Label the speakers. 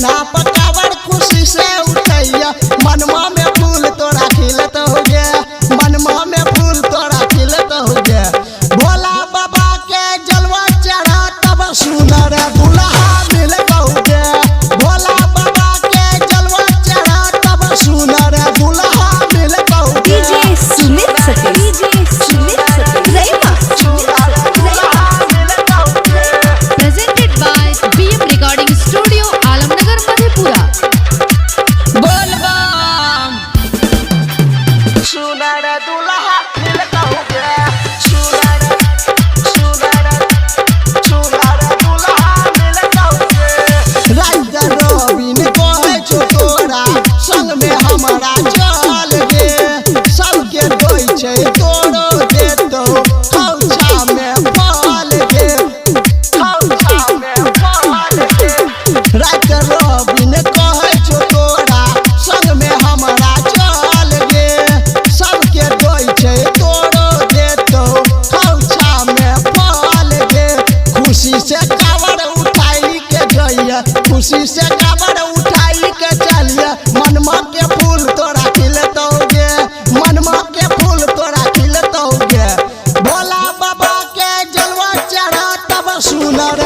Speaker 1: कान्हा पकावर खुशी से उठैया मनमा में फूल तोरा खिलत हो गे मनमा में फूल तोरा खिलत हो गे भोला बाबा के जलवा चढ़ा तब सुनर दुल्हा मिल गे भोला बाबा के जलवा चढ़ा तब सुनर दुल्हा मिल गे
Speaker 2: DJ Sumit Satish रईमा presented by BM Recording Studio Alamnagar Madhepura.
Speaker 1: बोल बम सुनर दुल्हा मिल गे सुनर दुल्हा मिल गे राजा रविन कहे छो तोरा संग में हमारा चल गे सबके दोई छै तोरो देतो खौछा में फल गे खौछा में फल गे राजा रविन कहे छो तोरा संग में हमारा चल गे सबके दोई छै तोरो देतो खौछा में फल गे खुशी से कावर उठाई के जइया खुशी से कावर उठाई के चलिया मनमा के फूल तोरा खिलतो गे मनमा के फूल तोरा खिलतो गे भोला बाबा के जलवा चढ़ा तब सुनर